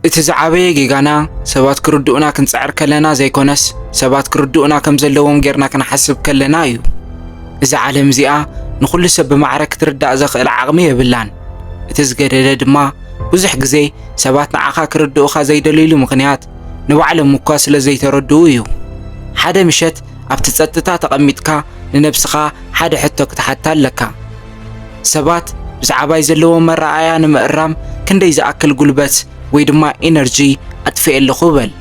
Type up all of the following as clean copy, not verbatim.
اتزعابي جيجانا سبات كردونا كنسعر كلنا زي كونس سبات كردونا كم زلوهم غيرنا كنحسب كلنا يو إذا عالم زيا نخل سب معركة تردع زخ العقمية باللان اتزجدد دما بزح جزي سبات نعاقا كردوخا زي دليل مقنيات نوعلم مقاس لزي تردو يو حدا مشت أبتتصتتا تقميتكا لنفسخا حدا حتى كتحتى لكا سبات بزعباي زلوهم مرة عيان مقرام كندا إذا أكل قلبت ويدما إنرجي أطفئ اللخوبل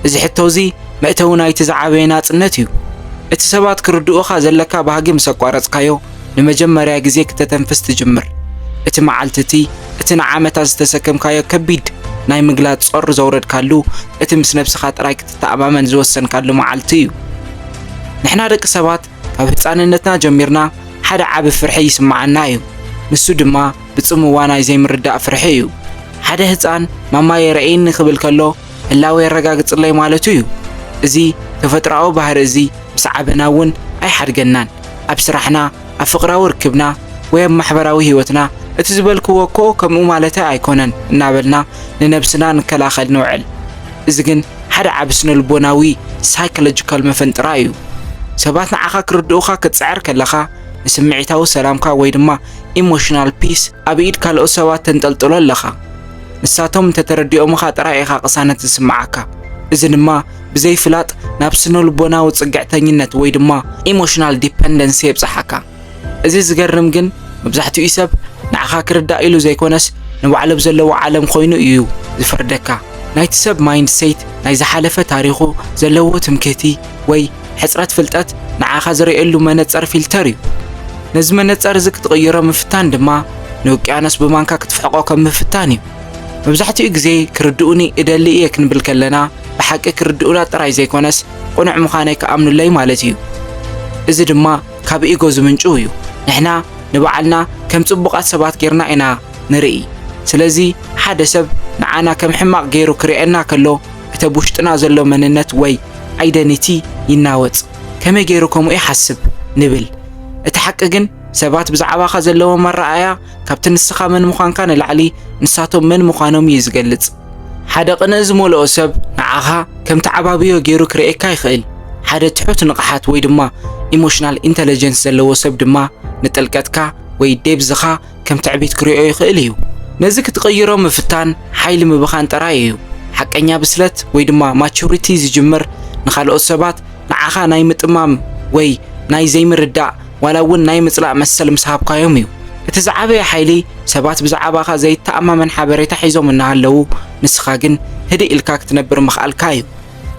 إذا حتوزي مأتونا يتزعبينات النتيو اتسابات كردوخا زلكا بهاجي مسقوارت كايو لمجمر يا جزيك تتنفس تجمر اتمعالتتي اتنعامتا زتسكم كايو كبيد ناي مقلات صور زورد كالو اتمس نفسخات رايك تتعمامن زوسن كالو معالتيو نحنا دك سابات كابتساننتنا جميرنا حدا عاب فرحي يسمعنا يو نسو دما بتصمو وانا زي مرداء فرحيو حدا هتان ماما يرأين نخبل كالو اللاوي الرقاقت الله مالتو يو ازي تفترعو بحر ازي بسعبنا ون اي حد جنان ابسرحنا افقرا وركبنا ويب محبراوي هيوتنا اتزبلكو وكو كمو مالتا ايكونن نابلنا لنبسنا نكلاخل نوعل ازغن حدا عبسنا البوناوي سايكولوجيكال مفنطرايو سباتنا عخا كردوخا كتسعر كلخا نسمعيتاو سلامكا ويدما ايموشنال بيس ابيد كالو سوات تنطلطلو لخا نساتهم تترديو مخاطرا ايخا قسانة تسمعكا إذن بزي فلات نابسنو البونا وتصقعتنينت ويدما ايموشنال ديبندنسي بصحكا ازي زقرم جن مبزحتو يسب نعخا كردا إلو زي كونس نوعلب زلو عالم خوينو إيو زفردكا نايت سب مايند سيت ناي زحالفة تاريخو زلو تمكتي وي حسرات فلتات نعخا زري إلو منتصر فلتريو نز منتصر زك تغيره مفتان دما نوكيانس بمانكا كتفحقو كم مفتانيو مبزحتو إجزي كردوني إدالي إيه كنبل كلنا بحق كردونا تراي زي كونس قنع مخانيك أمن اللي مالتيو إذا دما كاب إيجو زمنجويو نحنا نبعلنا كم تبقات سبات غيرنا إنا نرئي سلازي حدا سب نعانا كم حماق غيرو كريئنا كلو كتبوشتنا زلو مننت وي ايدنتي يناوت كم غيرو كمو يحسب نبل اتحققن سبات بزعباخا زلو مرة آيا كابتن السخا من مخان كان العلي نساتو من مخانوم يزقلت حدا قنز مولو سب نعاها كم تعبابيو غيرو كريئكا يخيل حدا تحوت نقحات وي دما ايموشنال انتليجنس زلو سب دما نتلقتكا وي ديبزخا كم تعبيت كريئو يخيليو نزك تغيرو مفتان حيل مبخان ترايو حقنيا بسلت وي دما ماتشوريتي زجمر نخالو سبات نعاها ناي متمام وي ناي زي مرداء ولا ون ناي مصلاع مسل مسحابكا يوميو اتزعابي حيلي سبات بزعاباخا زي تأمامن حبريتا حيزوم انهالو نسخا جن هدي الكاك تنبر مخالكايو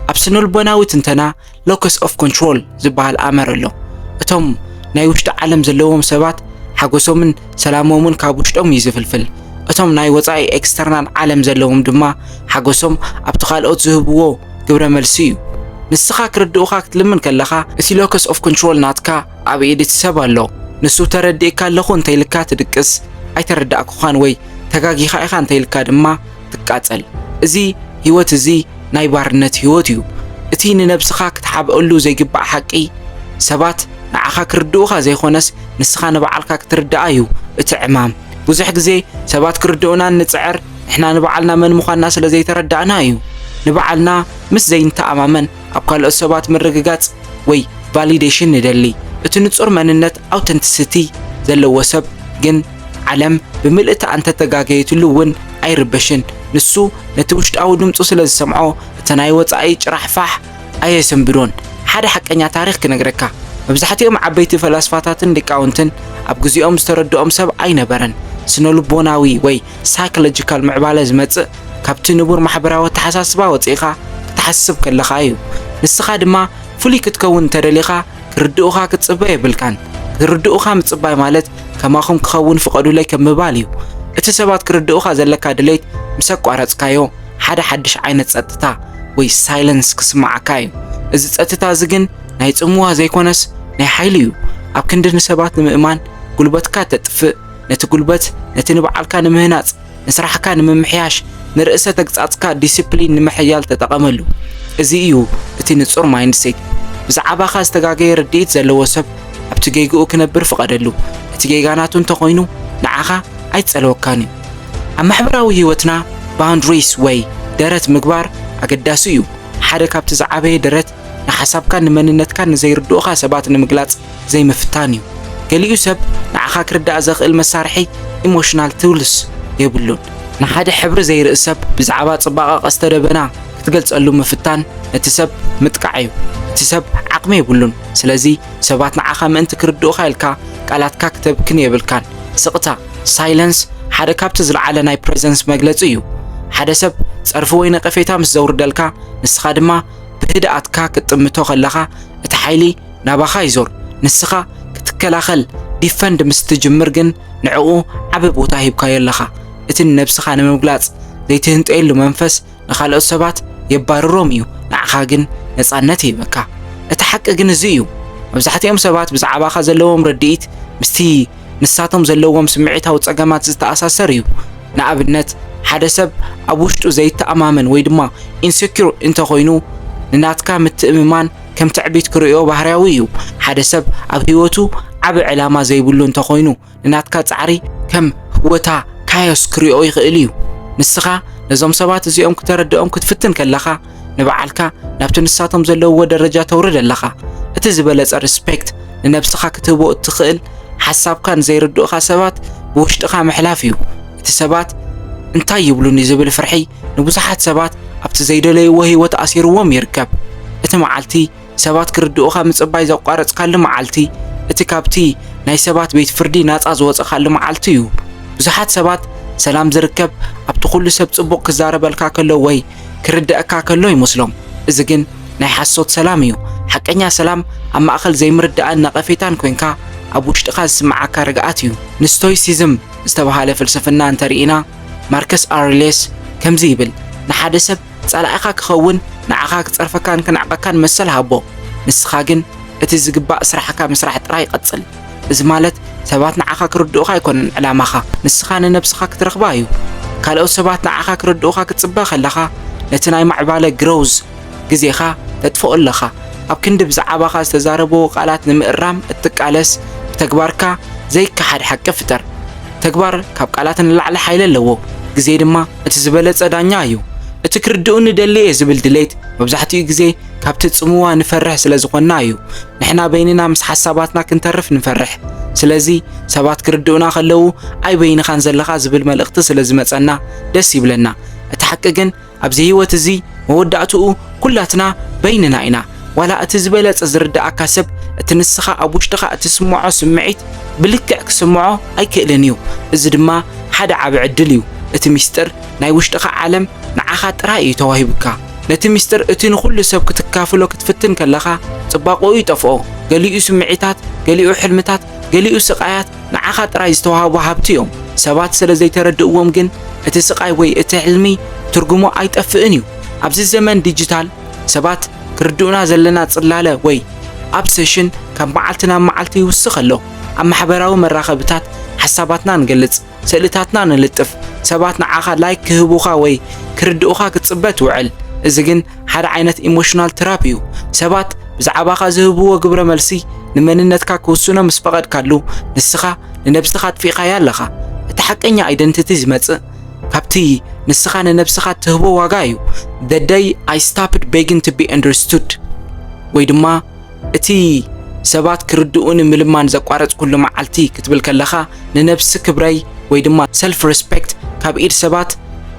أبسنو البناوي تنتنا locus of control زبال آمرلو اتهم ناي وشتا عالم زلوهم سبات حقوسو من سلامومن كابوشتهم يزفلفل اتهم ناي وطاي اكسترنال عالم زلوهم دما حقوسهم ابتخالقوت زهبوو قبر ملسيو نسخا كردوخا كتلمن كاللخا اتي locus of control ناتكا ابي ايدي تسابالو نسو تردي كاللخو انتايلكا تدقس اي تردأكو خان وي تقاقي خايخا انتايلكا دما تقاتل ازي هيوت ازي ناي بارنت هيوتيو اتي ننبسخا كتحابقلو زي قبع حقي سبات نعاخا كردوخا زي خونس نسخا نبعالكا كتردأيو اتعمام بوزح زي سبات كردونا نتسعر احنا نبعالنا من مخان سلا زي تردأنايو نبعالنا مس زي انتا امامن ابقال سبات من رقاقات وي validation ندلي اتنصور مننت authenticity زلو وسب جن علم بملئت انت تقاقيتلو ون اي ربشن نسو نتوشت او دمصو سلا سمعو تناي وصاي ጭራح فاح اي سنبرون حدا حقنيا تاريخ كنغركا مبزحتيهم عبيت فلسفاتاتن دقاونتن اب غزيوم استردوم سب اي نبرن سنولبوناوي وي سايكولوجيكال معباله زمص كابت نبور محبراو تحساسبا وصيخا تحسب كلخايو نسخا دما فلي كتكون تدليخا كردوخا كتصبا يبلكان كردوخا مصباي مالت كماخم كخون فقدو لي كمباليو اتسبات كردوخا زلكا دليت مسقوارصكايو حدا حدش عينت صطتا وي سايلنس كسمعكايو از صطتا زغن ناي صموا زيكونس ناي حيليو اب كندن سبات نمئمان قلبتكا تطفئ نتي قلبت نتي نبعالكا نمهناص نسرحكا نممحياش نرئسه تقصاتكا ديسيبلين نمحيال تتقملو ازي يو اتي نصور مايند سيت بزعباخا استغاغي رديت زلو سب ابتي جيغو كنبر فقدلو اتي جيغاناتو انت خوينو نعاخا اي تصلوكاني ام محبراوي هيوتنا boundaries ወይ ደረት ምግባር ኣገዳሲ እዩ ሓደ ካብቲ ዝዓበየ ደረት ንሓሳብካ ንመንነትካ ንዘይርድኡኻ ሰባት ንምግላጽ ዘይምፍታን እዩ ገሊኡ ሰብ ንዓኻ ክርዳእ ዘኽእል መሳርሒ ኢሞሽናል ቱልስ የብሉን ንሓደ ሕብሪ ዘይርኢ ሰብ ብዛዕባ ጽባቐ ቀስተ ደበና ክትገልጸሉ ምፍታን እቲ ሰብ ምጥቃዕ እዩ እቲ ሰብ ዓቕሚ የብሉን ስለዚ ሰባት ንዓኻ ምእንቲ ክርድኡኻ ኢልካ ቃላትካ ክተብክን የብልካን ስቕታ ሳይለንስ ሓደ ካብቲ ዝለዓለ ናይ ፕሬዘንስ መግለጺ እዩ ሓደ ሰብ ጸርፊ ወይ ነቐፌታ ምስ ዘውርደልካ ንስኻ ድማ ብህድኣትካ ክትጥምቶ ከለኻ እቲ ሓይሊ ናባኻ ይዞር ንስኻ ክትከላኸል ዲፈንድ ምስ ትጅምር ግን ንዕኡ ዓብ ቦታ ሂብካዮ ኣለኻ እቲ ነብስኻ ንምግላጽ ዘይትህንጠየሉ መንፈስ ንኻልኦት ሰባት የባርሮም እዩ ንዓኻ ግን ነፃነት ይህበካ እቲ ሓቂ ግን እዚ እዩ መብዛሕትኦም ሰባት ብዛዕባኻ ዘለዎም ረድኢት ምስቲ ንሳቶም ዘለዎም ስምዒታዊ ጸገማት ዝተኣሳሰር እዩ ንኣብነት ሓደ ሰብ ኣብ ውሽጡ ዘይተኣማመን ወይ ድማ ኢንሴኪር እንተኾይኑ ንናትካ ምትእምማን ከም ትዕቢት ክርእዮ ባህርያዊ እዩ ሓደ ሰብ ኣብ ህይወቱ ዓብ ዕላማ ዘይብሉ እንተኾይኑ ንናትካ ጻዕሪ ከም ህወታ ካዮስ ክርእዮ ይኽእል እዩ ንስኻ ነዞም ሰባት እዚኦም ክተረድኦም ክትፍትን ከለኻ ንበዓልካ ናብቲ ንሳቶም ዘለውዎ ደረጃ ተውርድ ኣለኻ እቲ ዝበለጸ ሪስፔክት ንነብስኻ ክትህቦ እትኽእል ሓሳብካ ንዘይርድኡኻ ሰባት ብውሽጥኻ ምሕላፍ እዩ እቲ ሰባት እንታይ ይብሉኒ ዝብል ፍርሒ ንብዙሓት ሰባት ኣብቲ ዘይደለይዎ ህይወት ኣሲርዎም ይርከብ እቲ መዓልቲ ሰባት ክርድኡኻ ምጽባይ ዘቋረጽካሉ መዓልቲ እቲ ካብቲ ናይ ሰባት ቤት ፍርዲ ናጻ ዝወፅኻሉ መዓልቲ እዩ ብዙሓት ሰባት ሰላም ዝርከብ ኣብቲ ኩሉ ሰብ ጽቡቕ ክዛረበልካ ከሎ ወይ ክርድአካ ከሎ ይመስሎም እዚ ግን ናይ ሓሶት ሰላም እዩ ሓቀኛ ሰላም ኣብ ማእኸል ዘይምርዳእን ነቐፌታን ኮንካ ኣብ ውሽጥኻ ዝስምዓካ ርግኣት እዩ ንስቶይሲዝም ዝተባሃለ ፍልስፍና እንተርኢና ማርከስ ኣውሬልየስ ከምዚ ይብል ንሓደ ሰብ ጻላኢኻ ክኸውን ንዓኻ ክጸርፈካን ክንዕቐካን መሰል ሃቦ ንስኻ ግን እቲ ዝግባእ ስራሕካ ምስራሕ ጥራይ ይቐጽል እዚ ማለት ሰባት ንዓኻ ክርድኡኻ ኣይኮነን ዕላማኻ ንስኻ ንነብስኻ ክትረኽባ እዩ ካልኦት ሰባት ንዓኻ ክርድኡኻ ክትጽበ ከለኻ ነቲ ናይ ማዕባለ ግሮውዝ ግዜኻ ተጥፍኦ ኣለኻ ኣብ ክንዲ ብዛዕባኻ ዝተዛረበዎ ቃላት ንምእራም እትቃለስ ብተግባርካ ዘይከሓድ ሓቂ ፍጠር ተግባር ካብ ቃላት ንላዕሊ ሓይሊ ኣለዎ ግዜ ድማ እቲ ዝበለጸ ዳኛ እዩ እቲ ክርድኡኒ ደልየ ዝብል ድሌት መብዛሕትኡ ግዜ ካብቲ ጽምዋ ንፈርሕ ስለ ዝኾንና እዩ ንሕና በይንና ምስ ሓሳባትና ክንተርፍ ንፈርሕ ስለዚ ሰባት ክርድኡና ከለዉ ኣይ በይንኻን ዘለኻ ዝብል መልእኽቲ ስለ ዝመጸና ደስ ይብለና እቲ ሓቂ ግን ኣብዚ ህይወት እዚ መወዳእትኡ ኩላትና በይንና ኢና ዋላ እቲ ዝበለጸ ዝርዳእካ ሰብ እቲ ንስኻ ኣብ ውሽጥኻ እትስምዖ ስምዒት ብልክዕ ክስምዖ ኣይክእልን እዩ እዚ ድማ ሓደ ዓብ ዕድል እዩ እቲ ሚስጥር ናይ ውሽጥኻ ዓለም ንዓኻ ጥራይ እዩ ተዋሂብካ ነቲ ሚስጥር እቲ ንኹሉ ሰብ ክትካፍሎ ክትፍትን ከለኻ ጽባቕኡ ይጠፍኦ ገሊኡ ስምዒታት ገሊኡ ሕልምታት ገሊኡ ስቃያት ንዓኻ ጥራይ ዝተዋሃቡ ሃብቲ እዮም ሰባት ስለ ዘይተረድእዎም ግን እቲ ስቃይ ወይ እቲ ሕልሚ ትርጉሙ ኣይጠፍእን እዩ ኣብዚ ዘመን ዲጂታል ሰባት ክርድኡና ዘለና ጽላለ ወይ ኣብሴሽን ካብ መዓልቲ ናብ መዓልቲ ይውስኽ ኣሎ ኣብ ማሕበራዊ መራኸብታት ሓሳባትና ንገልጽ ስእልታትና ንልጥፍ ሰባት ንዓኻ ላይክ ክህቡኻ ወይ ክርድኡኻ ክትጽበ ትውዕል እዚ ግን ሓደ ዓይነት ኢሞሽናል ትራፕ እዩ ሰባት ብዛዕባኻ ዝህብዎ ግብረ መልሲ ንመንነትካ ክውስኖ ምስ ፈቐድካሉ ንስኻ ንነብስኻ ጥፊኻያ ኣለኻ እቲ ሓቀኛ አይደንቲቲ ዝመጽእ ካብቲ ንስኻ ንነብስኻ ትህቦ ዋጋ እዩ the day I stopped begging to be understood ወይ ድማ እቲ ሰባት ክርድኡን ምልማን ዘቋረጽ ኩሉ መዓልቲ ክትብል ከለኻ ንነብስ ክብረይ ወይ ድማ self respect ካብ ኢድ ሰባት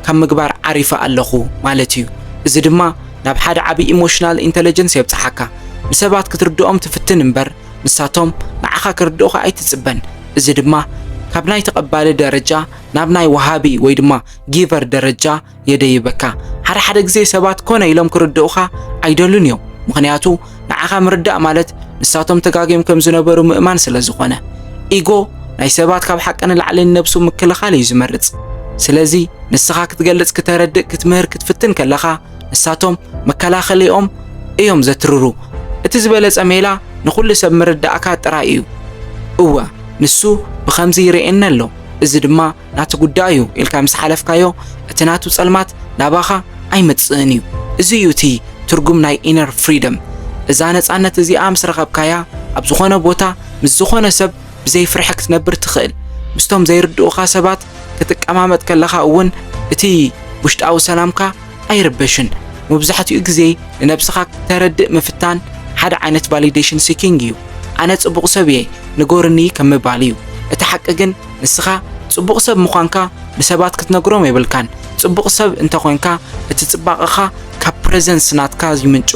ካብ ምግባር ዓሪፈ ኣለኹ ማለት እዩ እዚ ድማ ናብ ሓደ ዓቢ ኢሞሽናል ኢንተለጀንስ የብጽሓካ ንሰባት ክትርድኦም ትፍትን እምበር ንሳቶም ንዓኻ ክርድኡኻ ኣይትጽበን እዚ ድማ ካብ ናይ ተቐባሊ ደረጃ ናብ ናይ ወሃቢ ወይ ድማ ጊቨር ደረጃ የደይበካ ሓደ ግዜ ሰባት ኮነ ኢሎም ክርድኡኻ ኣይደሉን እዮም ምኽንያቱ ንዓኻ ምርዳእ ማለት ንሳቶም ተጋጊም ከም ዝነበሩ ምእማን ስለ ዝኾነ ኢጎ ናይ ሰባት ካብ ሓቅን ላዕልን ነብሱ ምክልኻል እዩ ዝመርጽ ስለዚ ንስኻ ክትገልጽ ክትረድእ ክትምህር ክትፍትን ከለኻ ንሳቶም መከላኸሊኦም እዮም ዘትርሩ እቲ ዝበለጸ ሜላ ንኹሉ ሰብ ምርዳእካ ጥራይ እዩ እወ ንሱ ብኸምዚ ይርኤና ኣሎ እዚ ድማ ናቲ ጉዳይ እዩ ኢልካ ምስ ሓለፍካዮ እቲ ናቱ ጸልማት ናባኻ ኣይመጽእን እዩ እዚ እዩ እቲ ትርጉም ናይ ኢነር ፍሪደም እዛ ነፃነት እዚኣ ምስ ረኸብካያ ኣብ ዝኾነ ቦታ ምስ ዝኾነ ሰብ ብዘይ ፍርሒ ክትነብር ትኽእል ምስቶም ዘይርድኡኻ ሰባት ክትቀማመጥ ከለኻ እውን እቲ ውሽጣዊ ሰላምካ ኣይርበሽን መብዛሕትኡ ግዜ ንነብስኻ ተረድእ ምፍታን ሓደ ዓይነት ቫሊዴሽን ሲኪንግ እዩ ኣነ ጽቡቕ ሰብ እየ ንጎርኒ ከም ምባል እዩ እቲ ሓቂ ግን ንስኻ ጽቡቕ ሰብ ምዃንካ ንሰባት ክትነግሮም የብልካን ጽቡቕ ሰብ እንተኾንካ እቲ ጽባቕኻ ካብ ፕሬዘንስ ናትካ ይምንጩ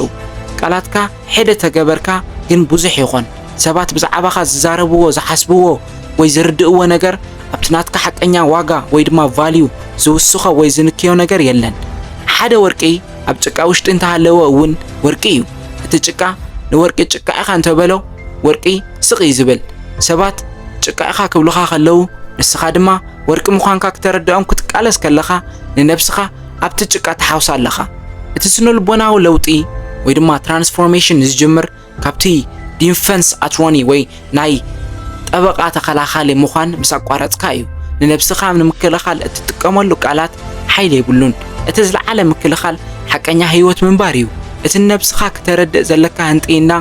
ቃላትካ ሕደ ተገበርካ ግን ብዙሕ ይኾን ሰባት ብዛዕባኻ ዝዛረብዎ ዝሓስብዎ ወይ ዝርድእዎ ነገር ኣብቲ ናትካ ሓቀኛ ዋጋ ወይ ድማ ቫልዩ ዝውስኾ ወይ ዝንክዮ ነገር የለን ሓደ ወርቂ ኣብ ጭቃ ውሽጢ እንተሃለወ እውን ወርቂ እዩ እቲ ጭቃ ንወርቂ ጭቃ ኢኻ እንተበሎ ወርቂ ስቕ ዝብል ሰባት ጭቃ ኢኻ ክብሉኻ ከለዉ ንስኻ ድማ ወርቂ ምዃንካ ክተረድኦም ክትቃለስ ከለኻ ንነብስኻ ኣብቲ ጭቃ ተሓውሳ ኣለኻ እቲ ስነልቦናዊ ለውጢ ወይ ድማ ትራንስፎርሜሽን ዝጅምር ካብቲ ዲፌንስ ኣትሮኒ ወይ ናይ ጠበቃ ተኸላኻሊ ምዃን ምስ ኣቋረፅካ እዩ ንነብስኻ ንምክልኻል እትጥቀመሉ ቃላት ሓይሊ የብሉን እቲ ዝለዓለ ምክልኻል ሓቀኛ ህይወት ምንባር እዩ እቲ ነብስኻ ክተረድእ ዘለካ ህንጢና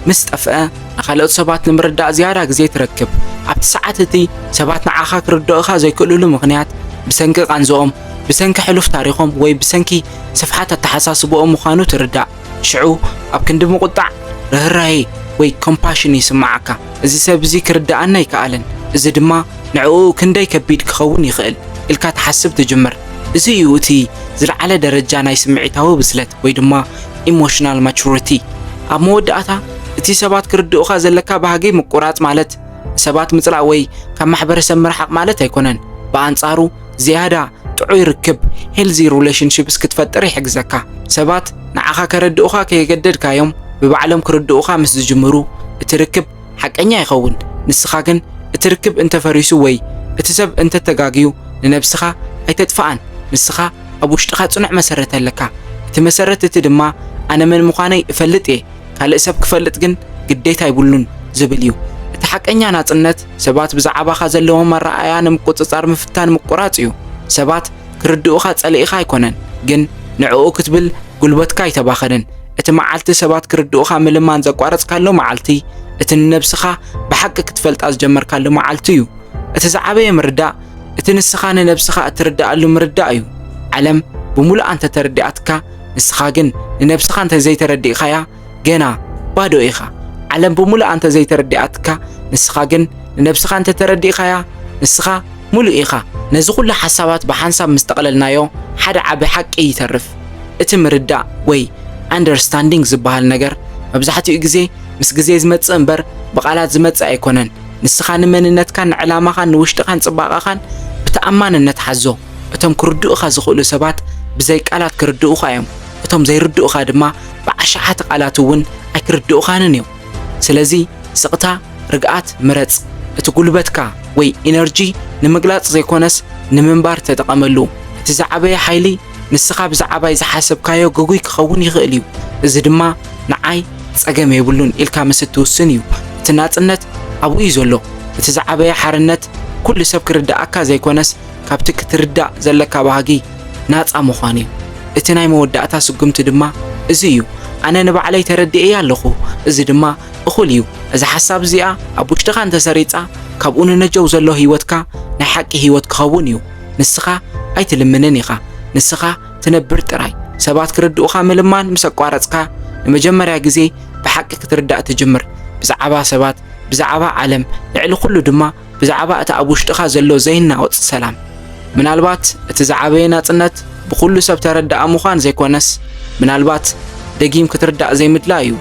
ምስ ጠፍአ ንኻልኦት ሰባት ንምርዳእ ዝያዳ ግዜ ትረክብ ኣብቲ ሰዓት እቲ ሰባት ንዓኻ ክርድኡኻ ዘይክእልሉ ምኽንያት ብሰንኪ ቃንዝኦም ብሰንኪ ሕሉፍ ታሪኾም ወይ ብሰንኪ ስፍሓት ኣተሓሳስብኦም ምዃኑ ትርዳእ ሽዑ ኣብ ክንዲ ምቁጣዕ ርህራሄ ወይ ኮምፓሽን ይስማዓካ እዚ ሰብ እዚ ክርዳእና ይከኣልን እዚ ድማ ንዕኡ ክንደይ ከቢድ ክኸውን ይኽእል ኢልካ ትሓስብ ትጅምር እዚ እዩ እቲ ዝለዓለ ደረጃ ናይ ስምዒታዊ ብስለት ወይ ድማ ኢሞሽናል ማቹሪቲ ኣብ መወዳእታ እቲ ሰባት ክርድኡኻ ዘለካ ባህጊ ምቁራጽ ማለት ሰባት ምጽላእ ወይ ካብ ማሕበረሰብ ምርሓቕ ማለት ኣይኮነን ብኣንጻሩ ዝያዳ ጥዑይ ርክብ ሄልዚ ሪሌሽንሺፕስ ክትፈጥር ይሕግዘካ ሰባት ንዓኻ ከረድኡኻ ከየገደድካዮም ብባዕሎም ክርድኡኻ ምስ ዝጅምሩ እቲ ርክብ ሓቀኛ ይኸውን ንስኻ ግን እቲ ርክብ እንተፈሪሱ ወይ እቲ ሰብ እንተተጋግዩ ንነብስኻ ኣይተጥፋኣን ንስኻ ኣብ ውሽጥኻ ጽኑዕ መሰረት ኣለካ እቲ መሰረት እቲ ድማ ኣነ መን ምዃነይ እፈልጥ እየ ካልእ ሰብ ክፈልጥ ግን ግዴታ ይብሉን ዝብል እዩ እቲ ሓቀኛ ናጽነት ሰባት ብዛዕባኻ ዘለዎም ኣረኣእያ ንምቁጽጻር ምፍታን ምቁራጽ እዩ ሰባት ክርድኡኻ ጸሊኢኻ ኣይኮነን ግን ንዕኡ ክትብል ጉልበትካ ኣይተባኸንን እቲ መዓልቲ ሰባት ክርድኡኻ ምልማን ዘቋረጽካሉ መዓልቲ እቲ ንነብስኻ ብሓቂ ክትፈልጣ ዝጀመርካሉ መዓልቲ እዩ እቲ ዝዓበየ ምርዳእ እቲ ንስኻ ንነብስኻ እትርዳእሉ ምርዳእ እዩ ዓለም ብሙሉእ እንተ ተረዲኣትካ ንስኻ ግን ንነብስኻ እንተ ዘይተረዲእኻያ ገና ባዶ ኢኻ ዓለም ብሙሉእ እንተ ዘይተረዲኣትካ ንስኻ ግን ንነብስኻ እንተ ተረዲእኻያ ንስኻ ሙሉእ ኢኻ ነዚ ኩሉ ሓሳባት ብሓንሳብ ምስ ጠቕለልናዮ ሓደ ዓቢ ሓቂ ይተርፍ እቲ ምርዳእ ወይ አንደርስታንዲንግ ዝበሃል ነገር መብዛሕትኡ ግዜ ምስ ግዜ ዝመጽእ እምበር ብቓላት ዝመጽእ ኣይኮነን ንስኻ ንመንነትካን ንዕላማኻን ንውሽጥኻን ጽባቐኻን ብተኣማንነት ሓዞ እቶም ክርድኡኻ ዝኽእሉ ሰባት ብዘይ ቃላት ክርድኡኻ እዮም እቶም ዘይርድኡኻ ድማ ብዓሻሓት ቃላት እውን ኣይክርድኡኻንን እዮም ስለዚ ስቕታ ርግኣት ምረጽ እቲ ጉልበትካ ወይ ኢነርጂ ንምግላጽ ዘይኮነስ ንምንባር ተጠቐመሉ እቲ ዝዓበየ ሓይሊ ንስኻ ብዛዕባይ ዝሓሰብካዮ ገጉይ ክኸውን ይኽእል እዩ እዚ ድማ ንዓይ ጸገም የብሉን ኢልካ ምስ እትውስን እዩ እቲ ናጽነት ኣብኡ እዩ ዘሎ እቲ ዝዓበየ ሓርነት ኩሉ ሰብ ክርዳእካ ዘይኮነስ ካብቲ ክትርዳእ ዘለካ ባህጊ ናጻ ምዃን እዩ እቲ ናይ መወዳእታ ስጉምቲ ድማ እዚ እዩ ኣነ ንባዕለይ ተረዲእየ ኣለኹ እዚ ድማ እኹል እዩ እዚ ሓሳብ እዚኣ ኣብ ውሽጥኻ እንተሰሪፃ ካብኡ ንነጀው ዘሎ ህይወትካ ናይ ሓቂ ህይወት ክኸውን እዩ ንስኻ ኣይትልምንን ኢኻ ንስኻ ትነብር ጥራይ ሰባት ክርድኡኻ ምልማን ምስ ኣቋረፅካ ንመጀመርያ ግዜ ብሓቂ ክትርዳእ ትጅምር ብዛዕባ ሰባት ብዛዕባ ዓለም ልዕሊ ኩሉ ድማ ብዛዕባ እቲ ኣብ ውሽጥኻ ዘሎ ዘይናወፅ ሰላም ምናልባት እቲ ዝዓበየ ናጽነት ብኩሉ ሰብ ተረዳእ ምዃን ዘይኮነስ ምናልባት ደጊም ክትርዳእ ዘይምድላ እዩ